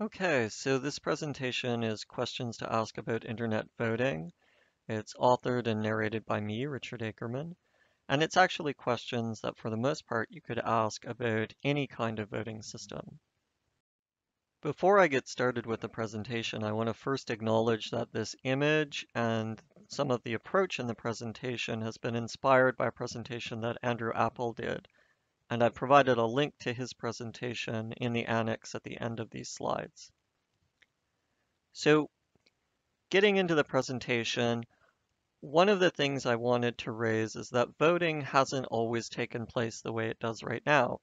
Okay, so this presentation is questions to ask about internet voting. It's authored and narrated by me, Richard Akerman, and it's actually questions that for the most part you could ask about any kind of voting system. Before I get started with the presentation, I want to first acknowledge that this image and some of the approach in the presentation has been inspired by a presentation that Andrew Apple did, and I've provided a link to his presentation in the annex at the end of these slides. So getting into the presentation, one of the things I wanted to raise is that voting hasn't always taken place the way it does right now.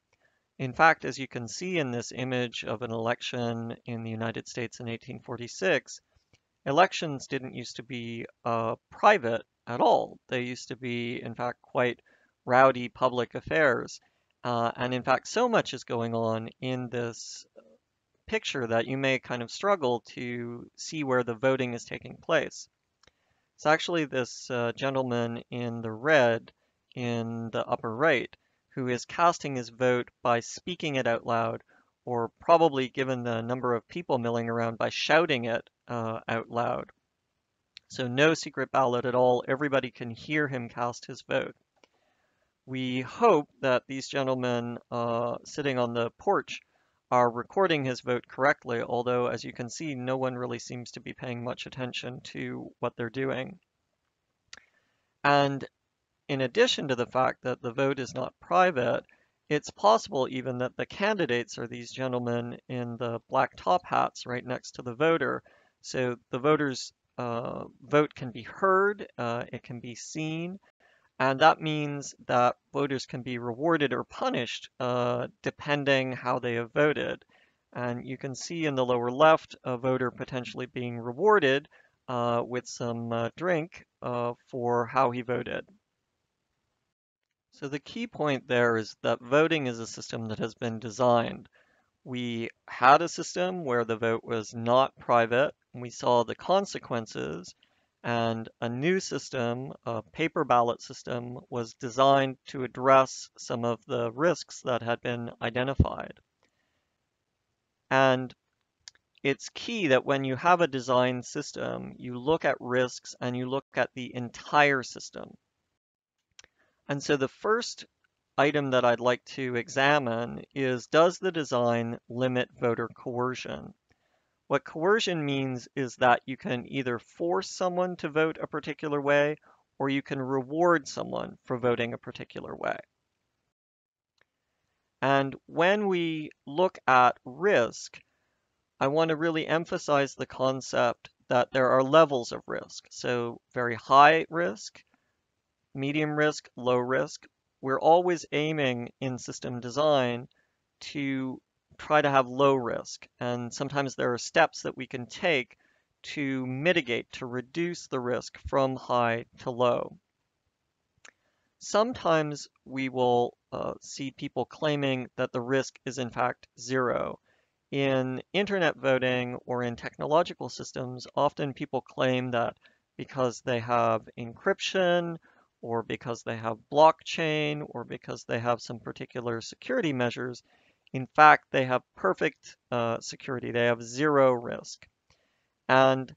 In fact, as you can see in this image of an election in the United States in 1846, elections didn't used to be private at all. They used to be, in fact, quite rowdy public affairs. And in fact, so much is going on in this picture that you may kind of struggle to see where the voting is taking place. It's actually this gentleman in the red in the upper right who is casting his vote by speaking it out loud, or probably given the number of people milling around by shouting it out loud. So no secret ballot at all. Everybody can hear him cast his vote. We hope that these gentlemen sitting on the porch are recording his vote correctly, although as you can see, no one really seems to be paying much attention to what they're doing. And in addition to the fact that the vote is not private, it's possible even that the candidates are these gentlemen in the black top hats right next to the voter. So the voter's vote can be heard, it can be seen, and that means that voters can be rewarded or punished depending how they have voted. And you can see in the lower left a voter potentially being rewarded with some drink for how he voted. So the key point there is that voting is a system that has been designed. We had a system where the vote was not private, and we saw the consequences, and a new system, a paper ballot system, was designed to address some of the risks that had been identified. And it's key that when you have a design system, you look at risks and you look at the entire system. And so the first item that I'd like to examine is, does the design limit voter coercion? What coercion means is that you can either force someone to vote a particular way or you can reward someone for voting a particular way. And when we look at risk, I want to really emphasize the concept that there are levels of risk. So very high risk, medium risk, low risk. We're always aiming in system design to try to have low risk. And sometimes there are steps that we can take to mitigate, to reduce the risk from high to low. Sometimes we will see people claiming that the risk is in fact zero. In internet voting or in technological systems, often people claim that because they have encryption or because they have blockchain or because they have some particular security measures, in fact, they have perfect security. They have zero risk. And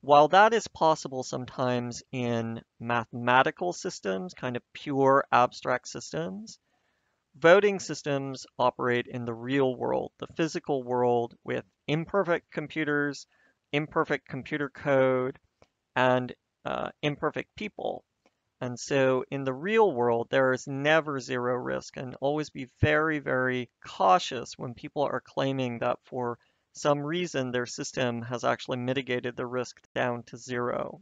while that is possible sometimes in mathematical systems, kind of pure abstract systems, voting systems operate in the real world, the physical world, with imperfect computers, imperfect computer code, and imperfect people. And so in the real world, there is never zero risk, and always be very, very cautious when people are claiming that for some reason their system has actually mitigated the risk down to zero.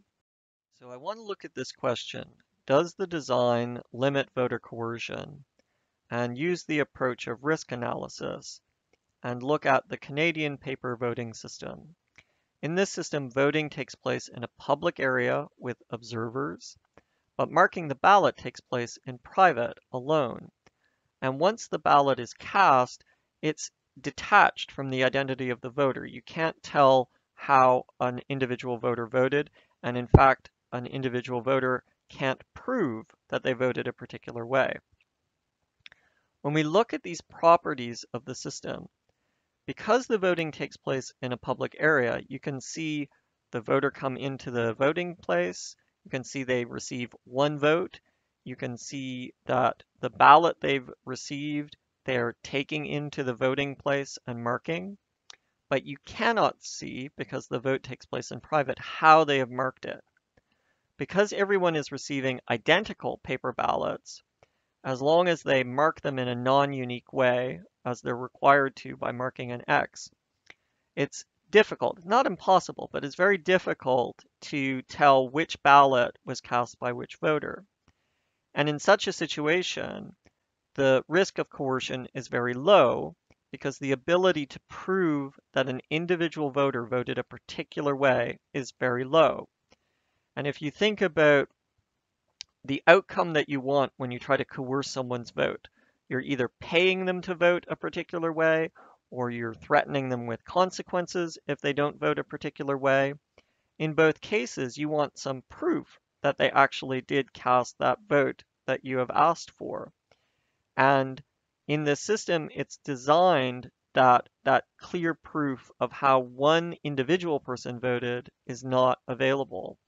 So I want to look at this question. Does the design limit voter coercion? And use the approach of risk analysis and look at the Canadian paper voting system. In this system, voting takes place in a public area with observers, but marking the ballot takes place in private, alone. And once the ballot is cast, it's detached from the identity of the voter. You can't tell how an individual voter voted, and in fact, an individual voter can't prove that they voted a particular way. When we look at these properties of the system, Because the voting takes place in a public area, you can see the voter come into the voting place. You can see they receive one vote. You can see that the ballot they've received, they're taking into the voting place and marking. But you cannot see, because the vote takes place in private, how they have marked it. Because everyone is receiving identical paper ballots, as long as they mark them in a non-unique way, as they're required to by marking an X, it's difficult, not impossible, but it's very difficult to tell which ballot was cast by which voter. And in such a situation, the risk of coercion is very low because the ability to prove that an individual voter voted a particular way is very low. And if you think about the outcome that you want when you try to coerce someone's vote, you're either paying them to vote a particular way or you're threatening them with consequences if they don't vote a particular way. In both cases, you want some proof that they actually did cast that vote that you have asked for. And in this system, it's designed that that clear proof of how one individual person voted is not available.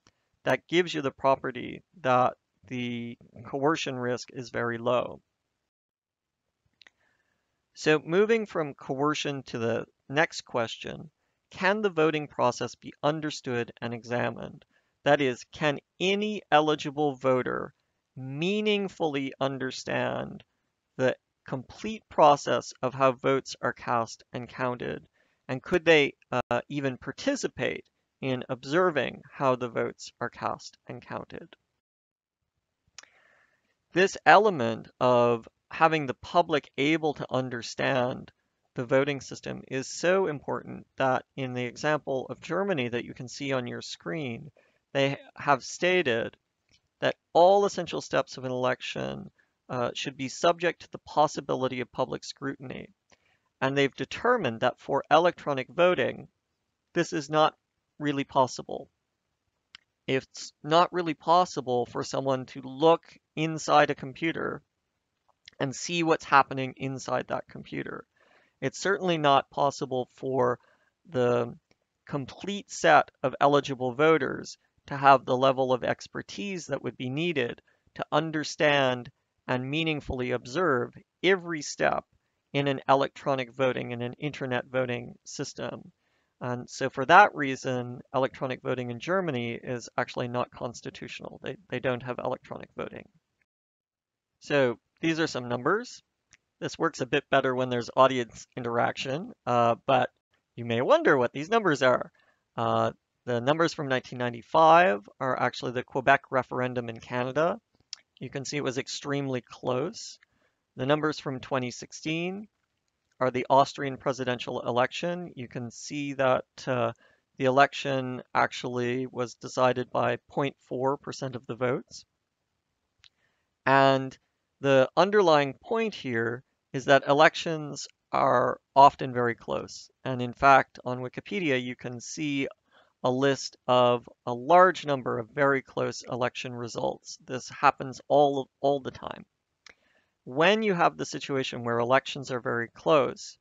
That gives you the property that the coercion risk is very low. So moving from coercion to the next question, can the voting process be understood and examined? That is, can any eligible voter meaningfully understand the complete process of how votes are cast and counted? And could they even participate in observing how the votes are cast and counted? This element of having the public able to understand the voting system is so important that in the example of Germany that you can see on your screen, they have stated that all essential steps of an election should be subject to the possibility of public scrutiny. And they've determined that for electronic voting, this is not really possible. It's not really possible for someone to look inside a computer and see what's happening inside that computer. It's certainly not possible for the complete set of eligible voters to have the level of expertise that would be needed to understand and meaningfully observe every step in an electronic voting and an internet voting system. And so for that reason, electronic voting in Germany is actually not constitutional. They don't have electronic voting. So these are some numbers. This works a bit better when there's audience interaction, but you may wonder what these numbers are. The numbers from 1995 are actually the Quebec referendum in Canada. You can see it was extremely close. The numbers from 2016 are the Austrian presidential election. You can see that the election actually was decided by 0.4% of the votes. And the underlying point here is that elections are often very close. And in fact, on Wikipedia, you can see a list of a large number of very close election results. This happens all the time. When you have the situation where elections are very close,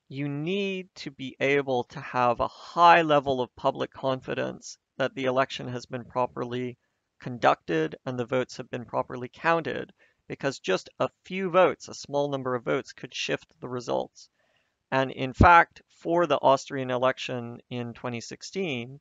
you need to be able to have a high level of public confidence that the election has been properly conducted and the votes have been properly counted, because just a few votes, a small number of votes, could shift the results. And in fact, for the Austrian election in 2016,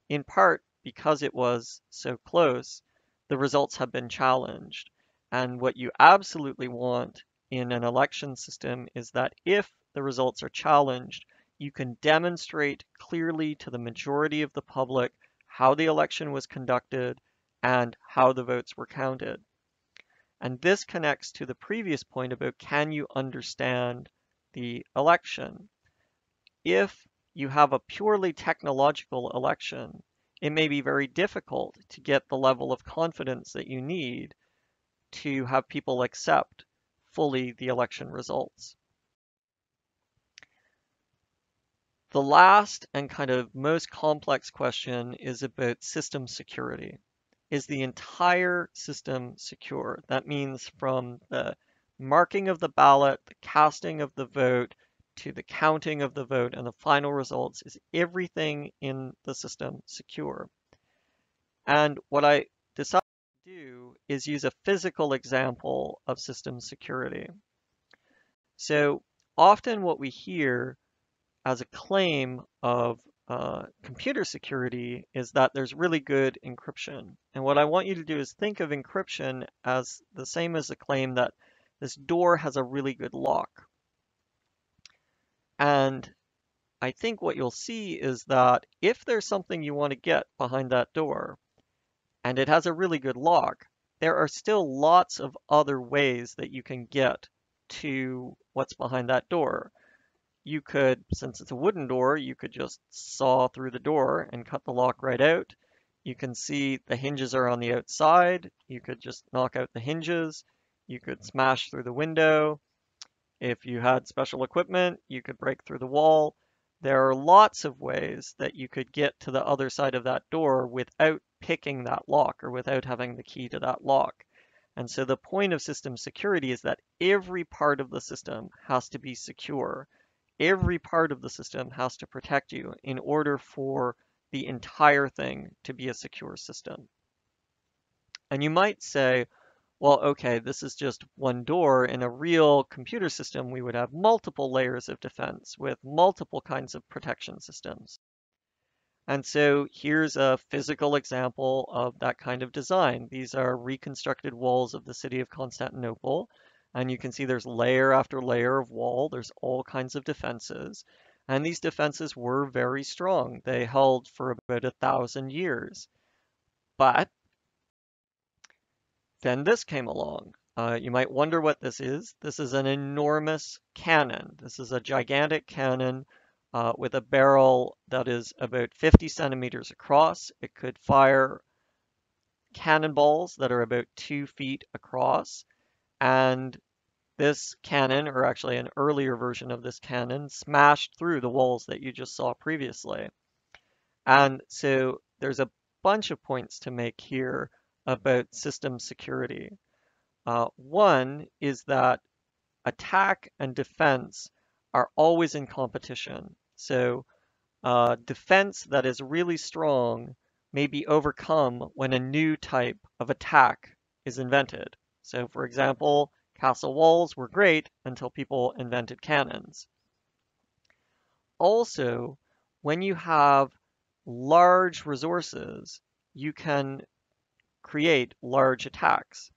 in part because it was so close, the results have been challenged. And what you absolutely want in an election system is that if the results are challenged, you can demonstrate clearly to the majority of the public how the election was conducted and how the votes were counted. And this connects to the previous point about can you understand the election? If you have a purely technological election, it may be very difficult to get the level of confidence that you need to have people accept fully the election results. The last and kind of most complex question is about system security. Is the entire system secure? That means from the marking of the ballot, the casting of the vote, to the counting of the vote and the final results, is everything in the system secure? And what I decided to do is use a physical example of system security. So often what we hear as a claim of computer security is that there's really good encryption. And what I want you to do is think of encryption as the same as the claim that this door has a really good lock. And I think what you'll see is that if there's something you want to get behind that door and it has a really good lock, there are still lots of other ways that you can get to what's behind that door. You could, since it's a wooden door, you could just saw through the door and cut the lock right out. You can see the hinges are on the outside. You could just knock out the hinges. You could smash through the window. If you had special equipment, you could break through the wall. There are lots of ways that you could get to the other side of that door without picking that lock or without having the key to that lock. And so the point of system security is that every part of the system has to be secure. Every part of the system has to protect you in order for the entire thing to be a secure system. And you might say, well, okay, this is just one door. In a real computer system, we would have multiple layers of defense with multiple kinds of protection systems. And so here's a physical example of that kind of design. These are reconstructed walls of the city of Constantinople. And you can see there's layer after layer of wall. There's all kinds of defenses. And these defenses were very strong. They held for about 1,000 years. But then this came along. You might wonder what this is. This is an enormous cannon. This is a gigantic cannon with a barrel that is about 50 centimeters across. It could fire cannonballs that are about 2 feet across. And this cannon, or actually an earlier version of this cannon, smashed through the walls that you just saw previously. And so there's a bunch of points to make here about system security. One is that attack and defense are always in competition. So defense that is really strong may be overcome when a new type of attack is invented. So for example, castle walls were great until people invented cannons. Also, when you have large resources, you can create large attacks.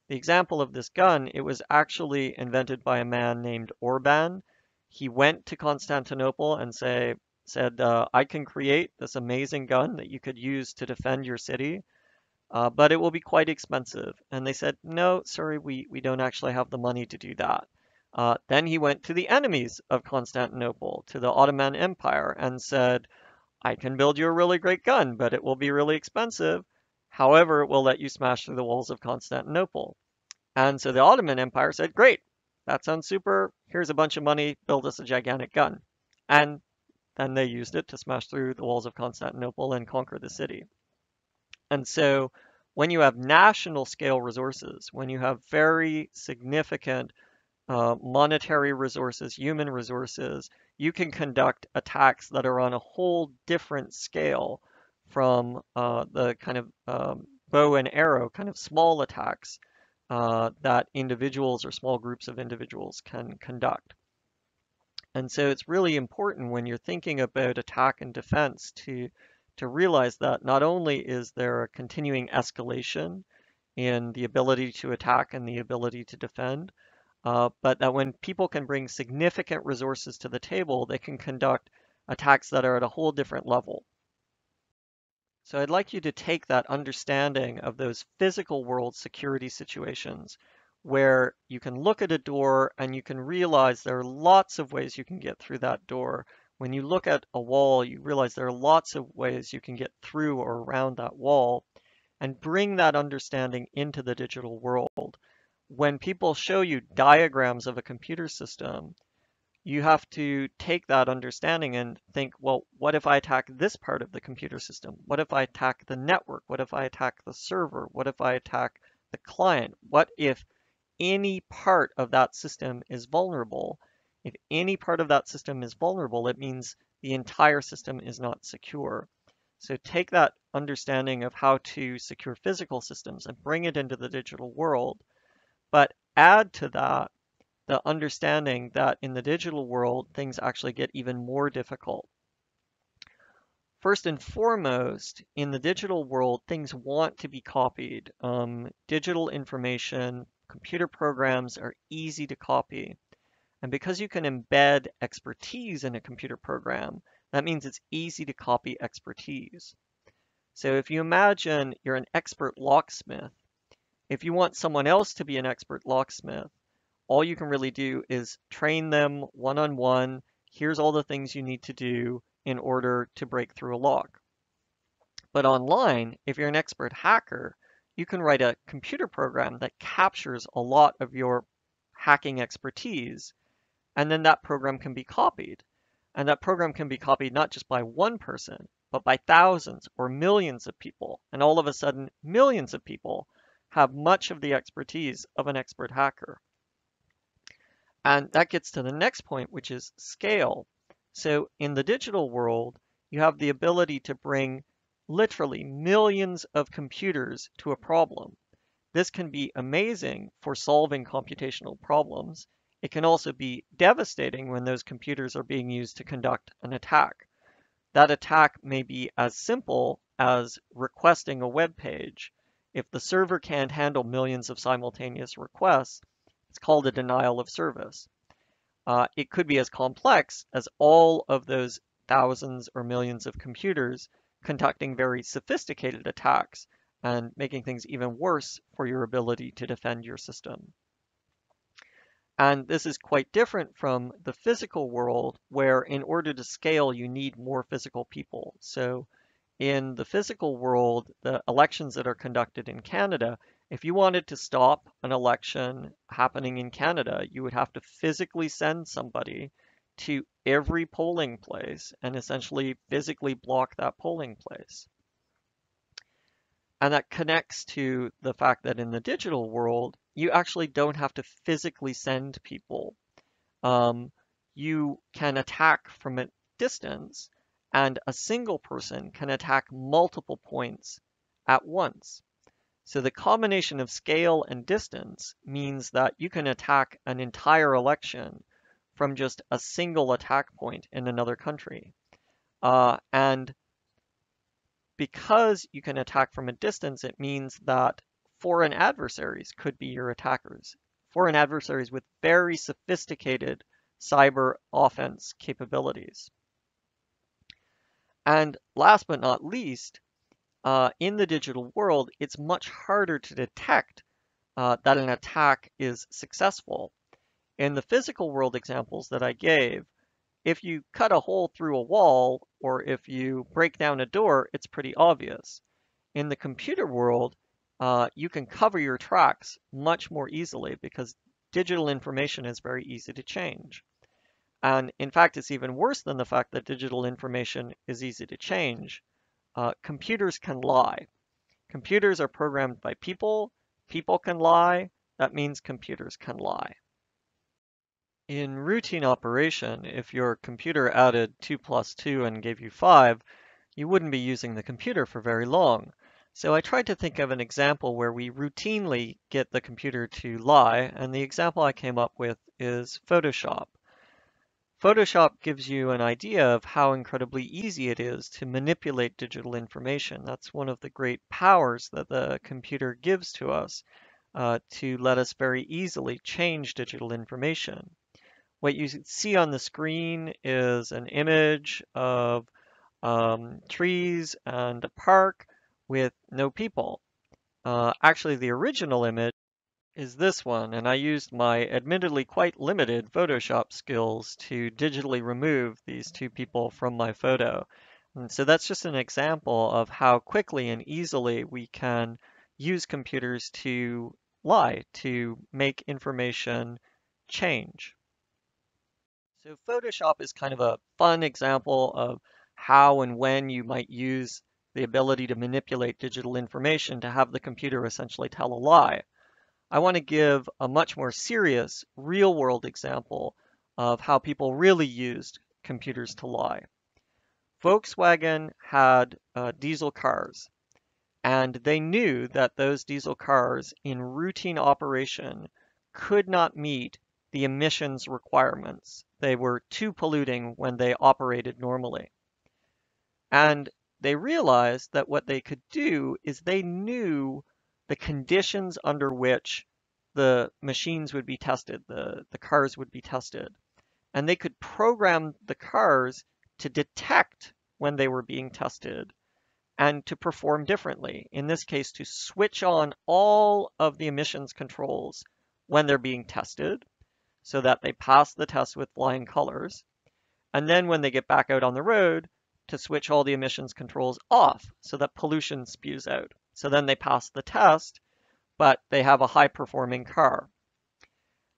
The example of this gun, it was actually invented by a man named Orban. He went to Constantinople and said, I can create this amazing gun that you could use to defend your city, but it will be quite expensive. And they said, no, sorry, we don't actually have the money to do that. Then he went to the enemies of Constantinople, to the Ottoman Empire, and said, I can build you a really great gun, but it will be really expensive. However, it will let you smash through the walls of Constantinople. And so the Ottoman Empire said, great, that sounds super. Here's a bunch of money, build us a gigantic gun. And then they used it to smash through the walls of Constantinople and conquer the city. And so when you have national scale resources, when you have very significant monetary resources, human resources, you can conduct attacks that are on a whole different scale from the kind of bow and arrow, kind of small attacks that individuals or small groups of individuals can conduct. And so it's really important when you're thinking about attack and defense to realize that not only is there a continuing escalation in the ability to attack and the ability to defend, but that when people can bring significant resources to the table, they can conduct attacks that are at a whole different level. So I'd like you to take that understanding of those physical world security situations where you can look at a door and you can realize there are lots of ways you can get through that door. When you look at a wall, you realize there are lots of ways you can get through or around that wall, and bring that understanding into the digital world. When people show you diagrams of a computer system, you have to take that understanding and think, well, what if I attack this part of the computer system? What if I attack the network? What if I attack the server? What if I attack the client? What if any part of that system is vulnerable? If any part of that system is vulnerable, it means the entire system is not secure. So take that understanding of how to secure physical systems and bring it into the digital world, but add to that the understanding that in the digital world, things actually get even more difficult. First and foremost, in the digital world, things want to be copied. Digital information, computer programs are easy to copy. And because you can embed expertise in a computer program, that means it's easy to copy expertise. So if you imagine you're an expert locksmith, if you want someone else to be an expert locksmith, all you can really do is train them one-on-one. Here's all the things you need to do in order to break through a lock. But online, if you're an expert hacker, you can write a computer program that captures a lot of your hacking expertise, and then that program can be copied. And that program can be copied not just by one person, but by thousands or millions of people. And all of a sudden, millions of people have much of the expertise of an expert hacker. And that gets to the next point, which is scale. So in the digital world, you have the ability to bring literally millions of computers to a problem. This can be amazing for solving computational problems. It can also be devastating when those computers are being used to conduct an attack. That attack may be as simple as requesting a web page. If the server can't handle millions of simultaneous requests, it's called a denial of service. It could be as complex as all of those thousands or millions of computers conducting very sophisticated attacks and making things even worse for your ability to defend your system. And this is quite different from the physical world, where in order to scale, you need more physical people. So in the physical world, the elections that are conducted in Canada, if you wanted to stop an election happening in Canada, you would have to physically send somebody to every polling place and essentially physically block that polling place. And that connects to the fact that in the digital world, you actually don't have to physically send people. You can attack from a distance, and a single person can attack multiple points at once. So the combination of scale and distance means that you can attack an entire election from just a single attack point in another country. And because you can attack from a distance, it means that foreign adversaries could be your attackers. Foreign adversaries with very sophisticated cyber offense capabilities. And last but not least, in the digital world, it's much harder to detect that an attack is successful. In the physical world examples that I gave, if you cut a hole through a wall or if you break down a door, it's pretty obvious. In the computer world, you can cover your tracks much more easily because digital information is very easy to change. And in fact, it's even worse than the fact that digital information is easy to change. Computers can lie. Computers are programmed by people. People can lie. That means computers can lie. In routine operation, if your computer added 2 plus 2 and gave you 5, you wouldn't be using the computer for very long. So I tried to think of an example where we routinely get the computer to lie, and the example I came up with is Photoshop. Photoshop gives you an idea of how incredibly easy it is to manipulate digital information. That's one of the great powers that the computer gives to us to let us very easily change digital information. What you see on the screen is an image of trees and a park with no people. Actually, the original image is this one, and I used my admittedly quite limited Photoshop skills to digitally remove these two people from my photo. And so that's just an example of how quickly and easily we can use computers to lie, to make information change. So Photoshop is kind of a fun example of how and when you might use the ability to manipulate digital information to have the computer essentially tell a lie. I want to give a much more serious real world example of how people really used computers to lie. Volkswagen had diesel cars, and they knew that those diesel cars in routine operation could not meet the emissions requirements. They were too polluting when they operated normally. And they realized that what they could do is they knew the conditions under which the machines would be tested, the cars would be tested. And they could program the cars to detect when they were being tested and to perform differently. In this case, to switch on all of the emissions controls when they're being tested so that they pass the test with flying colors. And then when they get back out on the road, to switch all the emissions controls off so that pollution spews out. So then they pass the test, but they have a high performing car.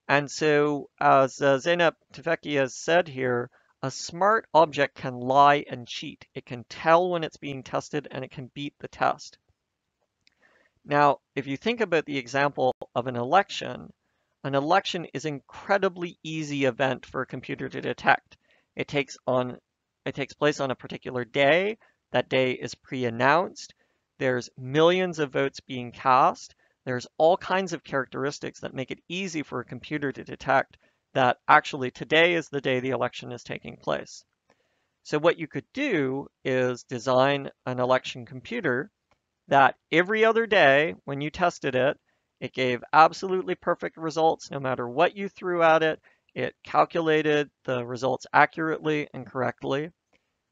And so, as Zeynep Tufekci has said here, a smart object can lie and cheat. It can tell when it's being tested and it can beat the test. Now, if you think about the example of an election is an incredibly easy event for a computer to detect. It takes place on a particular day. That day is pre-announced. There's millions of votes being cast. There's all kinds of characteristics that make it easy for a computer to detect that actually today is the day the election is taking place. So what you could do is design an election computer that every other day when you tested it, it gave absolutely perfect results no matter what you threw at it. It calculated the results accurately and correctly.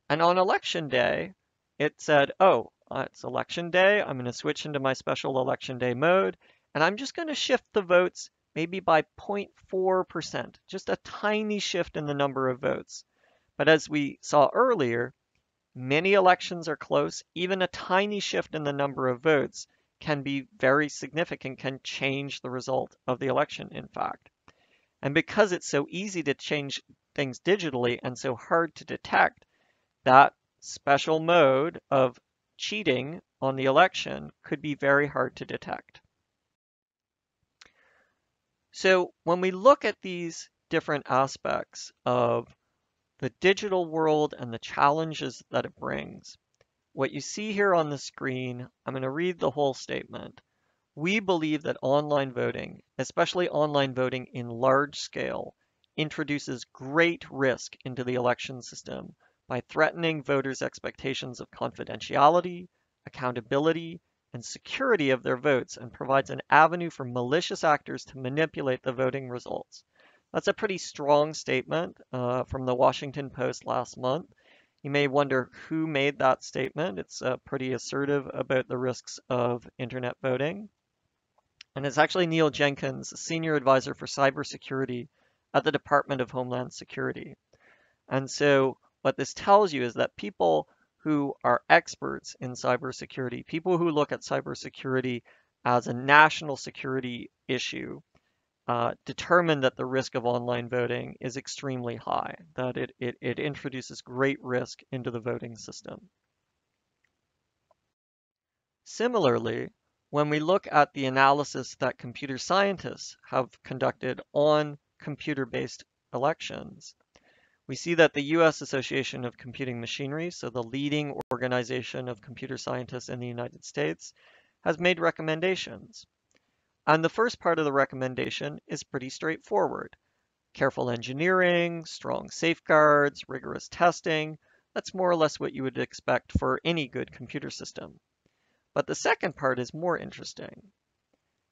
And on election day, it said, oh, it's election day. I'm going to switch into my special election day mode. And I'm just going to shift the votes maybe by 0.4%, just a tiny shift in the number of votes. But as we saw earlier, many elections are close. Even a tiny shift in the number of votes can be very significant, can change the result of the election, in fact. And because it's so easy to change things digitally and so hard to detect, that special mode of cheating on the election could be very hard to detect. So when we look at these different aspects of the digital world and the challenges that it brings, what you see here on the screen, I'm going to read the whole statement. We believe that online voting, especially online voting in large scale, introduces great risk into the election system by threatening voters' expectations of confidentiality, accountability, and security of their votes, and provides an avenue for malicious actors to manipulate the voting results. That's a pretty strong statement from the Washington Post last month. You may wonder who made that statement. It's pretty assertive about the risks of internet voting. And it's actually Neil Jenkins, Senior Advisor for Cybersecurity at the Department of Homeland Security. And so what this tells you is that people who are experts in cybersecurity, people who look at cybersecurity as a national security issue, determine that the risk of online voting is extremely high, that it introduces great risk into the voting system. Similarly, when we look at the analysis that computer scientists have conducted on computer-based elections, we see that the US Association of Computing Machinery, so the leading organization of computer scientists in the United States, has made recommendations. And the first part of the recommendation is pretty straightforward. Careful engineering, strong safeguards, rigorous testing. That's more or less what you would expect for any good computer system. But the second part is more interesting.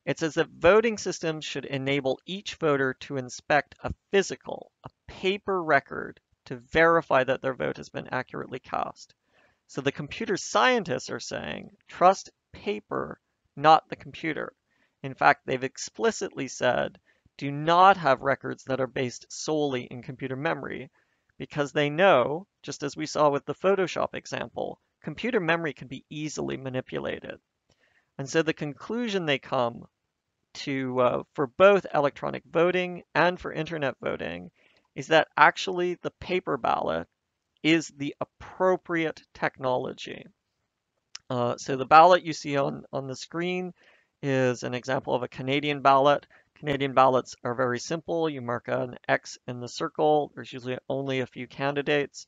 It says that voting systems should enable each voter to inspect a physical, a paper record to verify that their vote has been accurately cast. So the computer scientists are saying, trust paper, not the computer. In fact, they've explicitly said, do not have records that are based solely in computer memory, because they know, just as we saw with the Photoshop example, computer memory can be easily manipulated. And so the conclusion they come to for both electronic voting and for internet voting is that actually the paper ballot is the appropriate technology. So the ballot you see on the screen is an example of a Canadian ballot Canadian ballots are very simple. You mark an X in the circle. There's usually only a few candidates.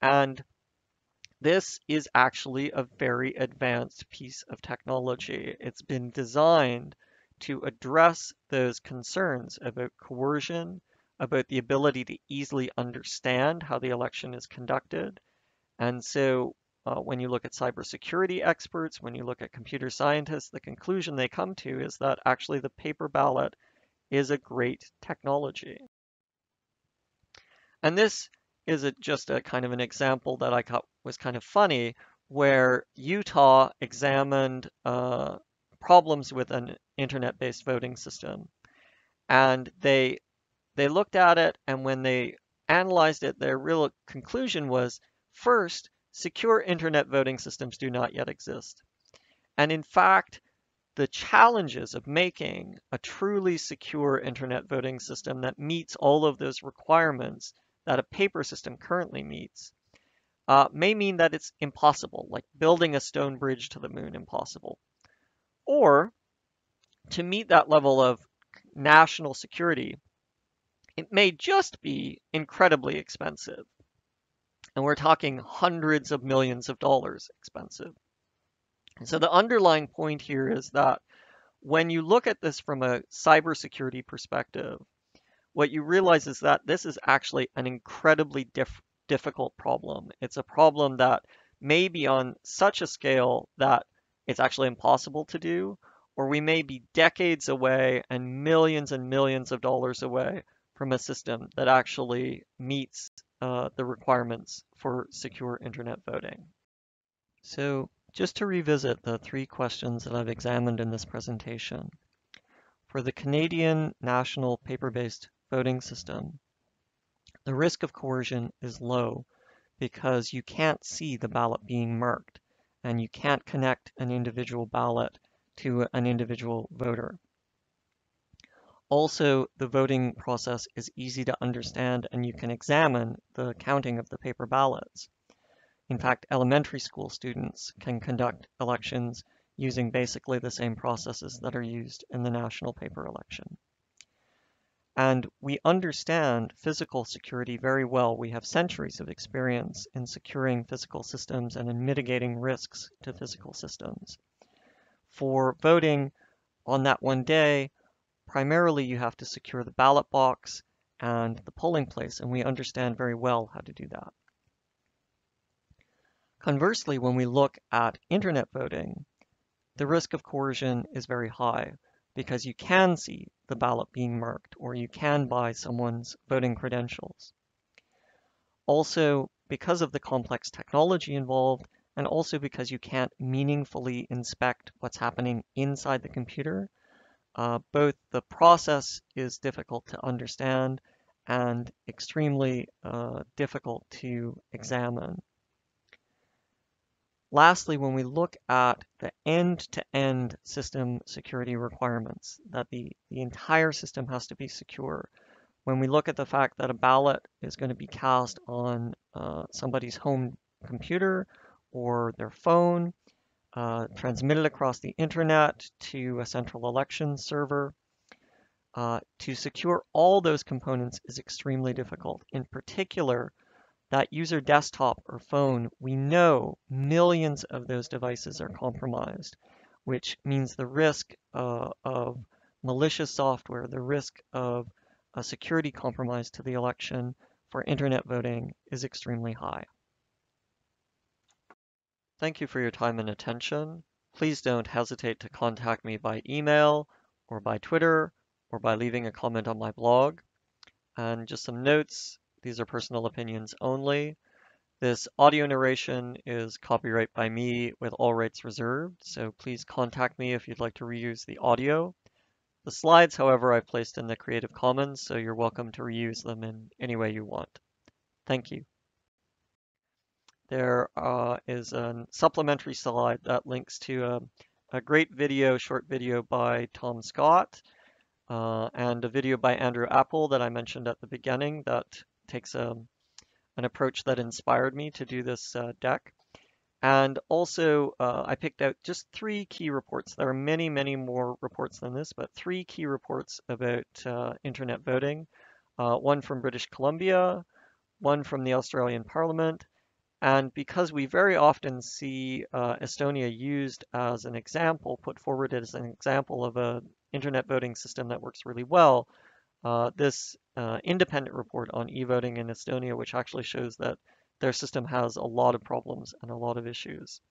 And this is actually a very advanced piece of technology. It's been designed to address those concerns about coercion, about the ability to easily understand how the election is conducted. And so when you look at cybersecurity experts, when you look at computer scientists, the conclusion they come to is that actually the paper ballot is a great technology. And this is just a kind of an example that I thought was kind of funny, where Utah examined problems with an internet-based voting system. And they looked at it, and when they analyzed it, their real conclusion was, first, secure internet voting systems do not yet exist. And in fact, the challenges of making a truly secure internet voting system that meets all of those requirements that a paper system currently meets may mean that it's impossible, like building a stone bridge to the moon impossible. Or to meet that level of national security, it may just be incredibly expensive. And we're talking hundreds of millions of dollars expensive. And so the underlying point here is that when you look at this from a cybersecurity perspective, what you realize is that this is actually an incredibly difficult problem. It's a problem that may be on such a scale that it's actually impossible to do, or we may be decades away and millions of dollars away from a system that actually meets the requirements for secure internet voting. So just to revisit the three questions that I've examined in this presentation. For the Canadian national paper-based voting system, the risk of coercion is low because you can't see the ballot being marked and you can't connect an individual ballot to an individual voter. Also, the voting process is easy to understand and you can examine the counting of the paper ballots. In fact, elementary school students can conduct elections using basically the same processes that are used in the national paper election. And we understand physical security very well. We have centuries of experience in securing physical systems and in mitigating risks to physical systems. For voting on that one day, primarily you have to secure the ballot box and the polling place, and we understand very well how to do that. Conversely, when we look at internet voting, the risk of coercion is very high because you can see the ballot being marked or you can buy someone's voting credentials. Also, because of the complex technology involved, and also because you can't meaningfully inspect what's happening inside the computer, both the process is difficult to understand and extremely difficult to examine. Lastly, when we look at the end-to-end system security requirements, that the entire system has to be secure, when we look at the fact that a ballot is going to be cast on somebody's home computer or their phone, transmitted across the internet to a central election server, to secure all those components is extremely difficult. In particular, that user desktop or phone, we know millions of those devices are compromised, which means the risk of malicious software, the risk of a security compromise to the election for internet voting is extremely high. Thank you for your time and attention. Please don't hesitate to contact me by email or by Twitter or by leaving a comment on my blog. And just some notes. These are personal opinions only. This audio narration is copyright by me with all rights reserved, so please contact me if you'd like to reuse the audio. The slides, however, I placed in the Creative Commons, so you're welcome to reuse them in any way you want. Thank you. There is a supplementary slide that links to a great video, short video by Tom Scott, and a video by Andrew Apple that I mentioned at the beginning that takes an approach that inspired me to do this deck. And also, I picked out just three key reports. There are many, many more reports than this, but three key reports about internet voting. One from British Columbia, one from the Australian Parliament, and because we very often see Estonia used as an example, put forward as an example of a internet voting system that works really well, this independent report on e-voting in Estonia, which actually shows that their system has a lot of problems and a lot of issues.